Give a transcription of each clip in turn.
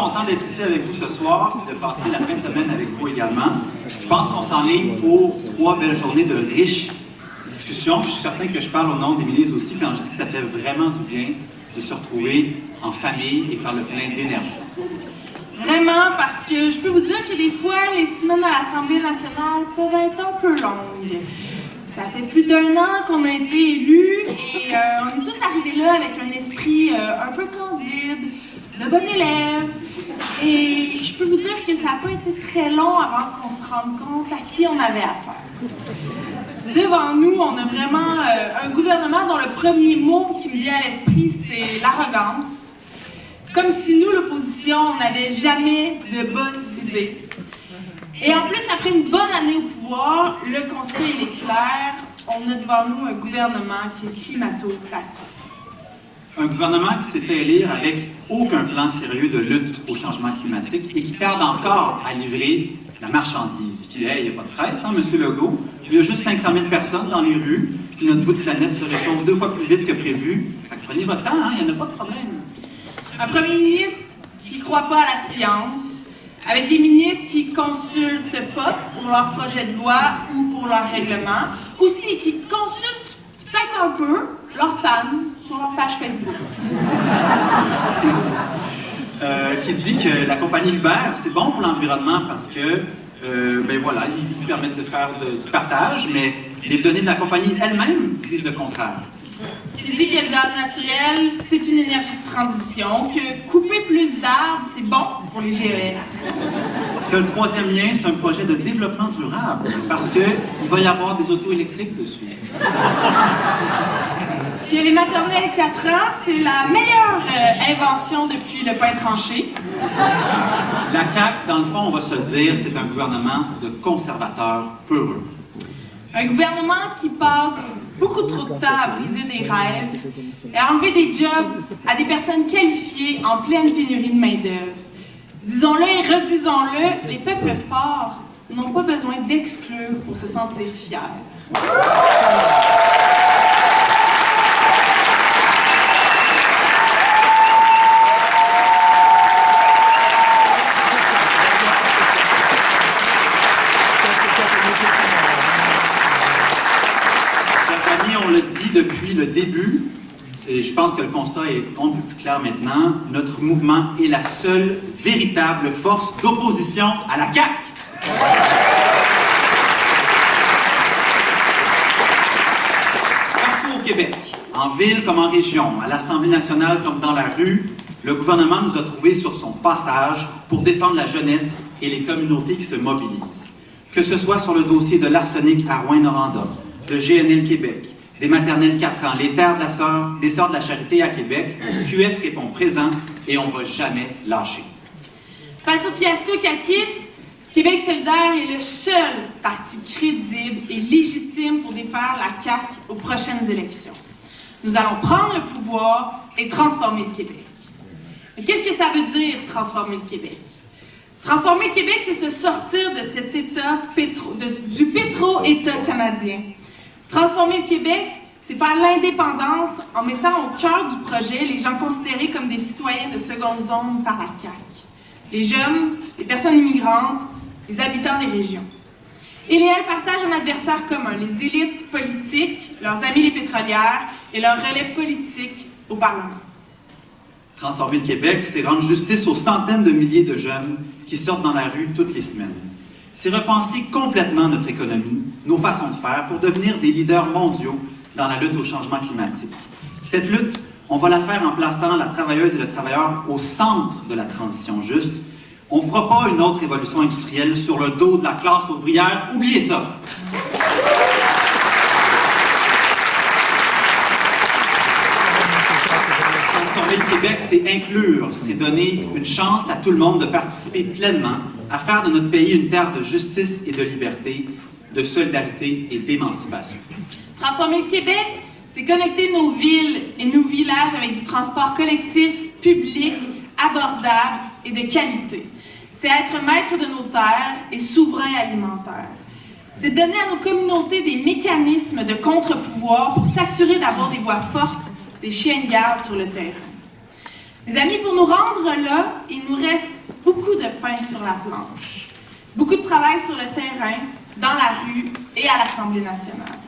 content d'être ici avec vous ce soir et de passer la fin de semaine avec vous également. Je pense qu'on s'enligne pour 3 belles journées de riches discussions. Je suis certain que je parle au nom d'Émilie aussi quand je dis que ça fait vraiment du bien de se retrouver en famille et faire le plein d'énergie. Vraiment, parce que je peux vous dire que des fois, les semaines à l'Assemblée nationale peuvent être un peu longues. Ça fait plus d'1 an qu'on a été élus et on est tous arrivés là avec un esprit un peu candide, de bon élève. Et je peux vous dire que ça n'a pas été très long avant qu'on se rende compte à qui on avait affaire. Devant nous, on a vraiment un gouvernement dont le premier mot qui me vient à l'esprit, c'est l'arrogance. Comme si nous, l'opposition, on n'avait jamais de bonnes idées. Et en plus, après une bonne année au pouvoir, le constat il est clair, on a devant nous un gouvernement qui est climato-passif. Un gouvernement qui s'est fait élire avec aucun plan sérieux de lutte au changement climatique et qui tarde encore à livrer la marchandise. Puis, hey, il n'y a pas de presse, hein, M. Legault? Il y a juste 500 000 personnes dans les rues, puis notre bout de planète se réchauffe 2 fois plus vite que prévu. Fait que prenez votre temps, hein, il n'y en a pas de problème. Un premier ministre qui ne croit pas à la science, avec des ministres qui ne consultent pas pour leur projet de loi ou pour leur règlement, aussi qui consultent peut-être un peu leurs fans sur leur page Facebook. Qui dit que la compagnie Uber, c'est bon pour l'environnement parce que, ben voilà, ils permettent de faire du partage, mais les données de la compagnie elle-même disent le contraire. Qui dit que le gaz naturel, c'est une énergie de transition, que couper plus d'arbres, c'est bon pour les GES. Que le 3e lien, c'est un projet de développement durable, parce qu'il va y avoir des autos électriques dessus. Que les maternelles 4 ans, c'est la meilleure invention depuis le pain tranché. La CAQ, dans le fond, on va se le dire, c'est un gouvernement de conservateurs peureux. Un gouvernement qui passe beaucoup trop de temps à briser des rêves et à enlever des jobs à des personnes qualifiées en pleine pénurie de main-d'œuvre. Disons-le et redisons-le, les peuples forts n'ont pas besoin d'exclure pour se sentir fiers. Depuis le début, et je pense que le constat est un peu plus clair maintenant, notre mouvement est la seule véritable force d'opposition à la CAQ. Partout au Québec, en ville comme en région, à l'Assemblée nationale comme dans la rue, le gouvernement nous a trouvés sur son passage pour défendre la jeunesse et les communautés qui se mobilisent. Que ce soit sur le dossier de l'arsenic à Rouyn-Noranda, de GNL Québec, des maternelles 4 ans, les terres des Sœurs de la Charité à Québec, QS répond présent et on ne va jamais lâcher. Face au fiasco caquiste, Québec solidaire est le seul parti crédible et légitime pour défaire la CAQ aux prochaines élections. Nous allons prendre le pouvoir et transformer le Québec. Mais qu'est-ce que ça veut dire, transformer le Québec? Transformer le Québec, c'est se sortir de cet État du pétro-État canadien. Transformer le Québec, c'est faire l'indépendance en mettant au cœur du projet les gens considérés comme des citoyens de seconde zone par la CAQ. Les jeunes, les personnes immigrantes, les habitants des régions. Et elles partagent un adversaire commun, les élites politiques, leurs amis les pétrolières et leur relais politique au Parlement. Transformer le Québec, c'est rendre justice aux centaines de milliers de jeunes qui sortent dans la rue toutes les semaines. C'est repenser complètement notre économie, nos façons de faire pour devenir des leaders mondiaux dans la lutte au changement climatique. Cette lutte, on va la faire en plaçant la travailleuse et le travailleur au centre de la transition juste. On ne fera pas une autre révolution industrielle sur le dos de la classe ouvrière. Oubliez ça! Transformer le Québec, c'est inclure, c'est donner une chance à tout le monde de participer pleinement à faire de notre pays une terre de justice et de liberté, de solidarité et d'émancipation. Transformer le Québec, c'est connecter nos villes et nos villages avec du transport collectif, public, abordable et de qualité. C'est être maître de nos terres et souverain alimentaire. C'est donner à nos communautés des mécanismes de contre-pouvoir pour s'assurer d'avoir des voix fortes, des chiens de garde sur le terrain. Mes amis, pour nous rendre là, il nous reste beaucoup de pain sur la planche, beaucoup de travail sur le terrain, dans la rue et à l'Assemblée nationale.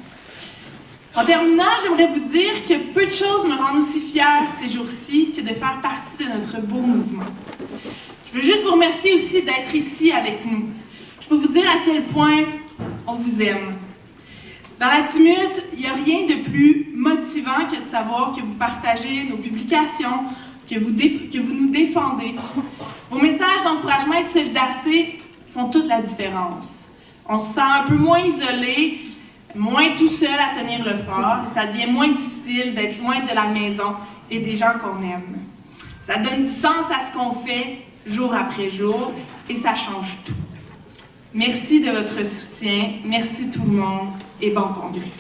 En terminant, j'aimerais vous dire que peu de choses me rendent aussi fière ces jours-ci que de faire partie de notre beau mouvement. Je veux juste vous remercier aussi d'être ici avec nous. Je peux vous dire à quel point on vous aime. Dans la tumulte, il n'y a rien de plus motivant que de savoir que vous partagez nos publications, que vous nous défendez. Vos messages d'encouragement et de solidarité font toute la différence. On se sent un peu moins isolé, moins tout seul à tenir le fort, et ça devient moins difficile d'être loin de la maison et des gens qu'on aime. Ça donne du sens à ce qu'on fait jour après jour, et ça change tout. Merci de votre soutien, merci tout le monde, et bon congrès.